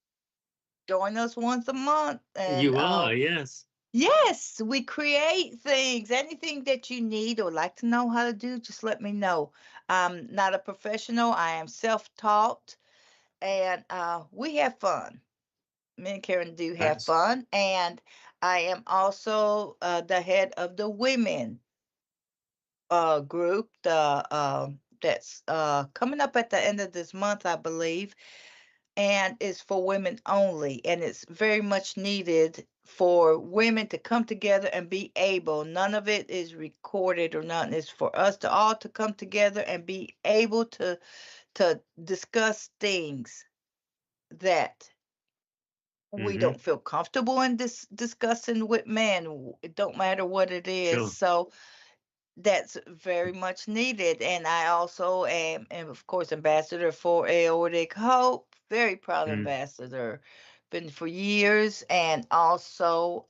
S2: Join us once a month, and
S1: You are, yes.
S2: yes, we create things. Anything that you need or like to know how to do, just let me know. I'm not a professional. I am self-taught, and we have fun. Me and Karen do have
S1: That's
S2: fun, and I am also the head of the women group. That's coming up at the end of this month, I believe, and it's for women only, and it's very much needed for women to come together and be able. None of it is recorded or nothing. It's for us to all to come together and be able to discuss things that we
S1: hmm
S2: don't feel comfortable in discussing with men. It don't matter what it is.
S1: sure.
S2: So that's very much needed. And I also am of course, ambassador for Aortic Hope. Very proud
S1: Mm.
S2: ambassador. Been for years. And also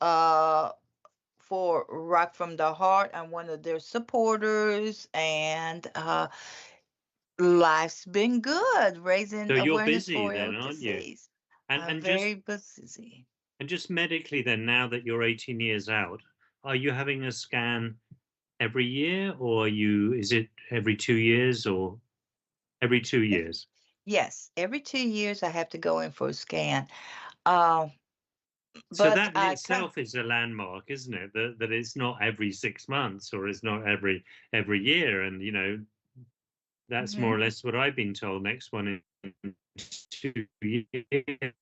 S2: for Rock from the Heart. I'm one of their supporters. And life's been good,
S1: So
S2: raising
S1: you're
S2: awareness
S1: busy
S2: for
S1: then,
S2: aortic
S1: aren't you?
S2: disease.
S1: And
S2: I'm
S1: and
S2: very busy.
S1: just medically then, now that you're 18 years out, are you having a scan every year, or is it every 2 years, or every 2 years?
S2: Yes, every 2 years I have to go in for a scan. Um,
S1: So
S2: but
S1: that in
S2: I kind
S1: itself is a landmark, isn't it? That it's not every 6 months, or it's not every year. And that's more
S2: mhm,
S1: or less what I've been told. Next one in 2 years.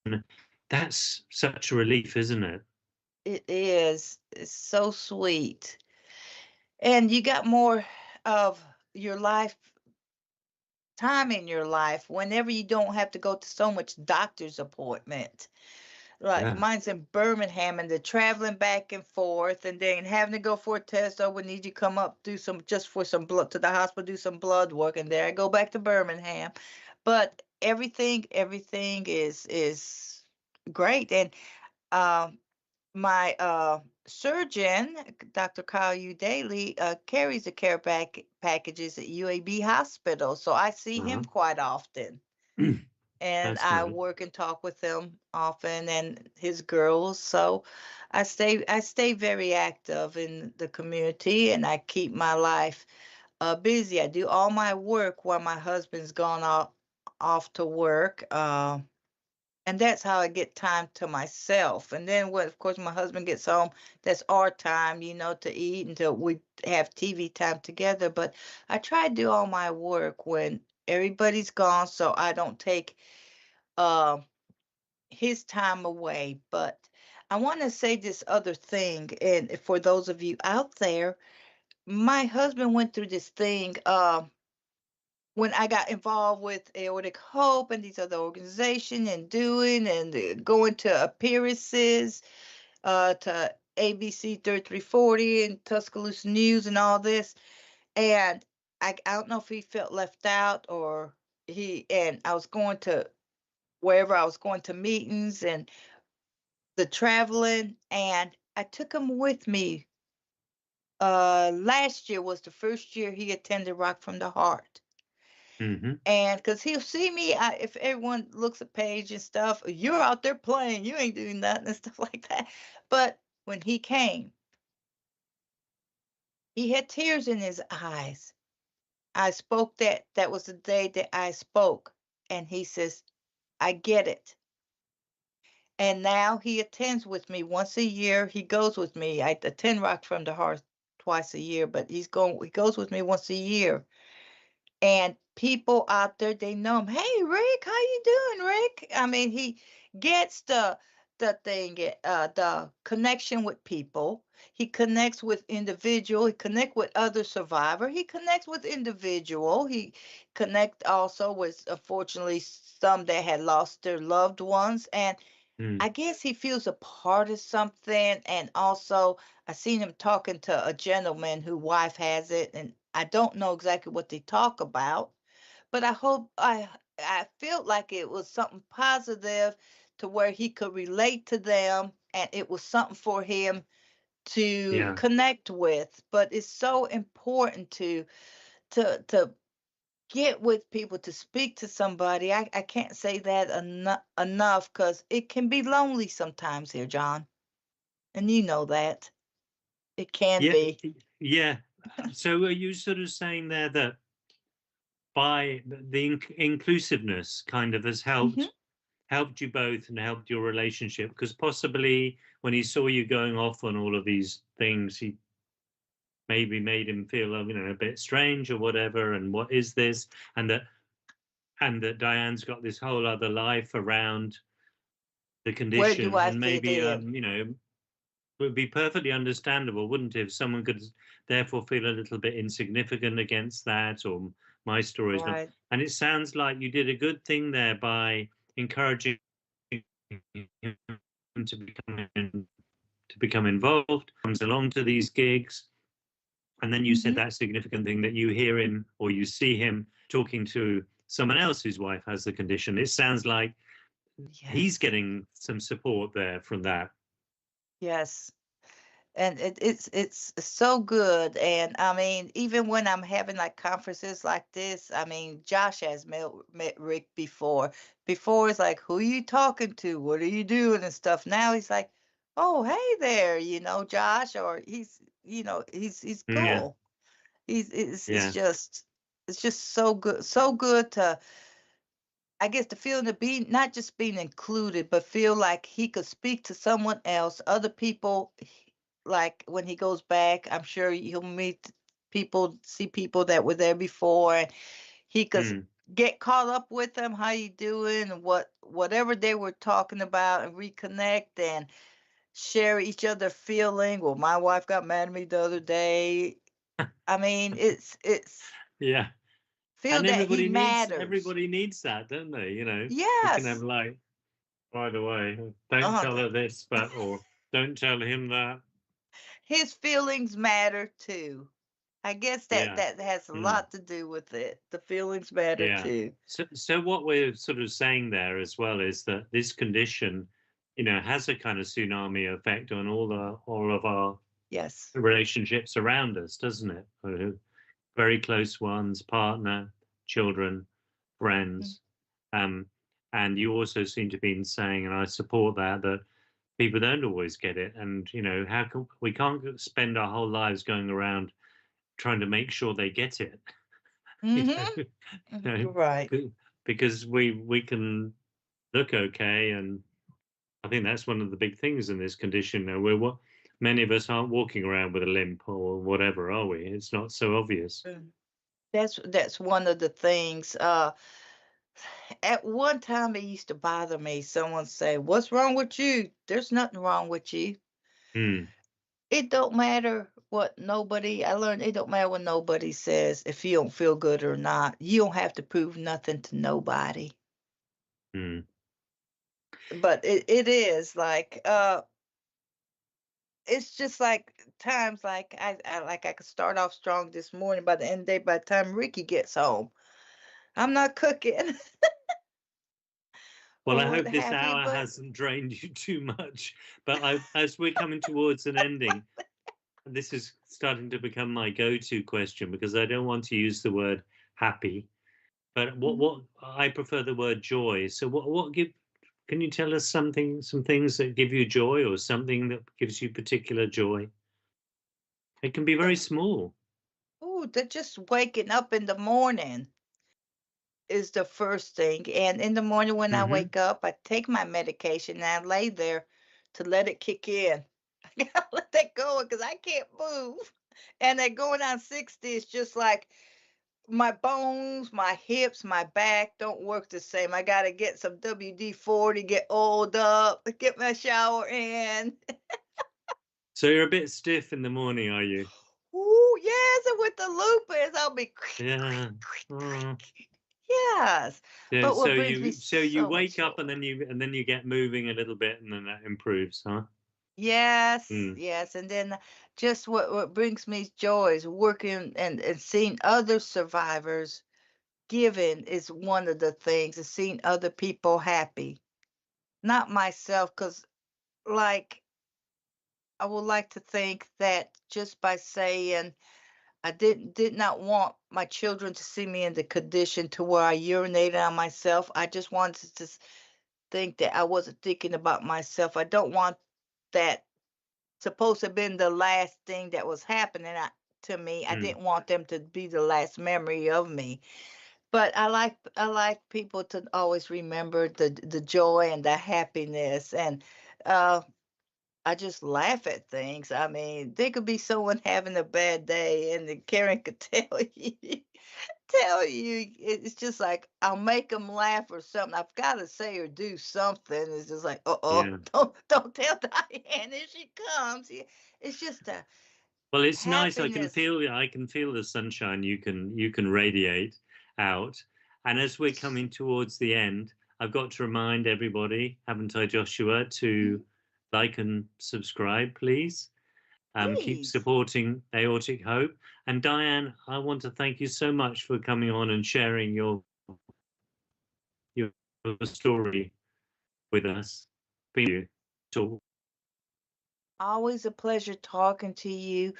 S1: And that's such a relief, isn't it?
S2: it is. It's so sweet. And you got more of your life time in your life whenever you don't have to go to so much doctor's appointment. Like
S1: Yeah.
S2: mine's in Birmingham and they're traveling back and forth and then having to go for a test. Oh, we need you to come up, do some just for some blood to the hospital, do some blood work, and there I go back to Birmingham. But everything is great. And um my surgeon, Dr. Kyle U. Daly, carries the packages at UAB Hospital. So I see him
S1: Uh-huh.
S2: quite often. And
S1: That's
S2: I
S1: nice.
S2: work and talk with him often and his girls. So I stay very active in the community and I keep my life busy. I do all my work while my husband's gone off to work. And that's how I get time to myself. And then when, of course, my husband gets home, that's our time, to eat until we have TV time together. But I try to do all my work when everybody's gone, so I don't take uh, his time away. But I want to say this other thing, and for those of you out there, my husband went through this thing. When I got involved with Aortic Hope and these other organizations and doing and going to appearances, to ABC 3340 and Tuscaloosa News and all this, and I don't know if he felt left out or and I was going to wherever I was going to meetings and the traveling, and I took him with me. Last year was the first year he attended Rock from the Heart.
S1: Hmm.
S2: And because he'll see me, if everyone looks at Paige and stuff, you're out there playing, you ain't doing nothing and stuff like that. But when he came, he had tears in his eyes. I spoke that was the day that I spoke. And he says, I get it. And now he attends with me once a year. He goes with me. I attend Rock from the Heart twice a year, but he goes with me once a year. And people out there, they know him. Hey, Rick, how you doing, Rick? I mean, he gets the thing, the connection with people. He connects with individual. He connect with other survivor. He connects with individual. He connect also with, unfortunately, some that had lost their loved ones. And
S1: Mm.
S2: I guess he feels a part of something. And also, I seen him talking to a gentleman whose wife has it, and I don't know exactly what they talk about, but I felt like it was something positive to where he could relate to them, and it was something for him to
S1: Yeah.
S2: connect with. But it's so important to get with people, to speak to somebody. I can't say that enough because it can be lonely sometimes here, John. And you know that. It can
S1: Yeah.
S2: be.
S1: Yeah. So are you sort of saying there that by the inclusiveness kind of has
S2: Hmm.
S1: helped you both and helped your relationship? Because possibly when he saw you going off on all of these things, he maybe made him feel, a bit strange or whatever. And what is this? And that Diane's got this whole other life around the
S2: Where do
S1: condition,
S2: I
S1: and
S2: fit
S1: maybe
S2: in?
S1: it would be perfectly understandable, wouldn't it, if someone could therefore feel a little bit insignificant against that, or my story is not.
S2: Right.
S1: And it sounds like you did a good thing there by encouraging him to become involved, comes along to these gigs. And then you said
S2: Hmm.
S1: that significant thing that you hear him or you see him talking to someone else whose wife has the condition. It sounds like he's
S2: Yes.
S1: getting some support there from that.
S2: Yes. And it's so good. And I mean, even when I'm having like conferences like this, I mean, Josh has met Rick before. Before it's like, who are you talking to? What are you doing and stuff. Now he's like, oh, hey there, Josh, or he's
S1: Yeah,
S2: cool. It's
S1: yeah.
S2: just so good to, I guess, the feeling of being not just being included, but feel like he could speak to someone else, other people. Like when he goes back, I'm sure he'll meet people, see people that were there before, and he could
S1: Mm.
S2: get caught up with them. How you doing? And whatever they were talking about, and reconnect and share each other feeling. Well, my wife got mad at me the other day. I mean, it's
S1: Yeah.
S2: feel
S1: And
S2: that he matters.
S1: everybody needs that, don't they? You can have
S2: Yes.
S1: like, by the way, don't
S2: Uh,
S1: tell her this, or don't tell him that.
S2: his feelings matter too. I guess that
S1: Yeah.
S2: that has a
S1: Mm.
S2: lot to do with it. The feelings matter
S1: Yeah.
S2: too.
S1: So what we're sort of saying there as well is that this condition, has a kind of tsunami effect on all of our
S2: Yes.
S1: relationships around us, doesn't it? Very close ones, partner, children,
S2: Mm.
S1: friends. Um, and you also seem to be saying, and I support that people don't always get it. And, how can we can't spend our whole lives going around trying to make sure they get it, you know,
S2: Mm-hmm. You're right.
S1: because we can look okay. And I think that's one of the big things in this condition. Many of us aren't walking around with a limp or whatever, are we? It's not so obvious.
S2: That's one of the things. At one time it used to bother me. Someone say, "What's wrong with you?" There's nothing wrong with you.
S1: Mm,
S2: It don't matter what nobody. I learned it don't matter what nobody says if you don't feel good or not. You don't have to prove nothing to nobody.
S1: mm.
S2: But it is like it's just like times like I could start off strong this morning. By the end of the day, by the time Ricky gets home, I'm not cooking
S1: Well,
S2: or
S1: I
S2: what
S1: hope this
S2: have you.
S1: hour
S2: But
S1: hasn't drained you too much. But as we're coming towards an ending, this is starting to become my go-to question because I don't want to use the word happy, but
S2: Mhm.
S1: what I prefer the word joy. So what give can you tell us some things that give you joy or something that gives you particular joy? It can be very
S2: the
S1: small.
S2: they're just waking up in the morning is the first thing. And in the morning when I
S1: Hmm.
S2: wake up, I take my medication and I lay there to let it kick in. I gotta let that go because I can't move. And at going on 60, it's just like my bones, my hips, my back don't work the same. I gotta get some WD-40, get oiled up, get my shower in.
S1: So you're a bit stiff in the morning, are you?
S2: Ooh, yes, and with the lupus, I'll be
S1: Yeah. Oh.
S2: yes.
S1: Yeah,
S2: But
S1: so
S2: what brings me
S1: you
S2: so much
S1: wake up
S2: joy.
S1: and then you get moving a little bit and then that improves, huh?
S2: Yes,
S1: Mm,
S2: yes. And then just what brings me joy is working and seeing other survivors giving is one of the things, and seeing other people happy. Not myself, because like I would like to think that just by saying I did not want my children to see me in the condition to where I urinated on myself. I just wanted to think that I wasn't thinking about myself. I don't want that supposed to have been the last thing that was happening to me. I
S1: mm,
S2: didn't want them to be the last memory of me. But I like people to always remember the joy and the happiness, and uh I just laugh at things. I mean, there could be someone having a bad day, and the Karen could tell you it's just like I'll make them laugh or something. I've got to say or do something. It's just like,
S1: Yeah.
S2: don't tell Diane if she comes. It's just a
S1: Well, it's nice. I can
S2: happiness.
S1: feel the sunshine you can radiate out. And as we're coming towards the end, I've got to remind everybody, haven't I, Joshua, to like and subscribe, please. Keep
S2: Please.
S1: supporting Aortic Hope. And Diane, I want to thank you so much for coming on and sharing your story with us. Thank you. So,
S2: Always a pleasure talking to you.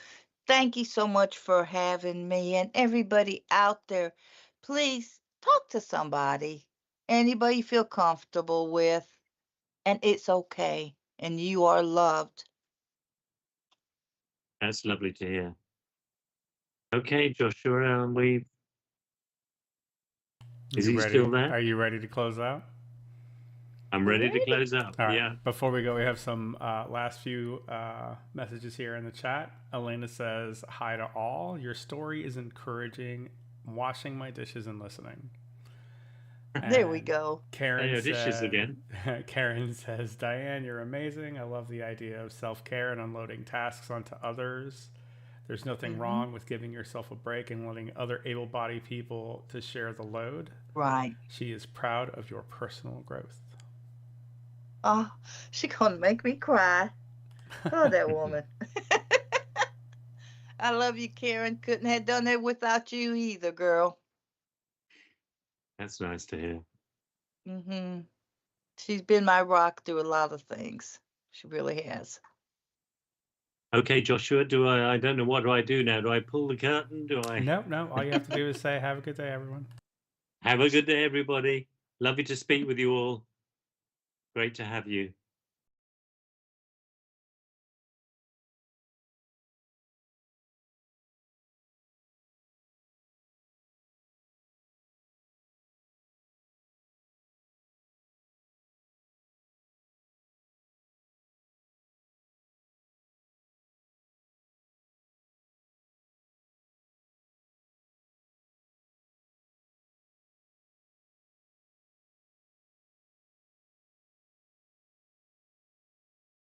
S2: Thank you so much for having me, and everybody out there. Please talk to somebody, anybody you feel comfortable with, and it's okay, and you are loved.
S1: that's lovely to hear. Okay, Joshua, is
S3: You
S1: he
S3: ready?
S1: still there?
S3: Are you ready to close out?
S1: I'm ready to
S2: Ready?
S1: close up.
S3: All right.
S1: Yeah.
S3: Before we go, we have some last few messages here in the chat. Elena says, "Hi to all. Your story is encouraging. Washing my dishes and listening."
S2: There we
S3: And
S2: go.
S3: Karen
S1: Hey, dishes
S3: said,
S1: again.
S3: Karen says, "Diane, you're amazing. I love the idea of self-care and unloading tasks onto others. There's nothing
S2: Hmm.
S3: wrong with giving yourself a break and letting other able-bodied people to share the load.
S2: Right.
S3: She is proud of your personal growth."
S2: Oh, she gonna make me cry. Oh, that woman. I love you, Karen. Couldn't have done it without you either, girl.
S1: That's nice to hear.
S2: Hmm. She's been my rock through a lot of things. She really has.
S1: Okay, Joshua, I don't know, what do I do now? Do I pull the curtain? Do I
S3: No. All you have to do is say, "Have a good day, everyone."
S1: have a good day, everybody? Lovely to speak with you all. Great to have you.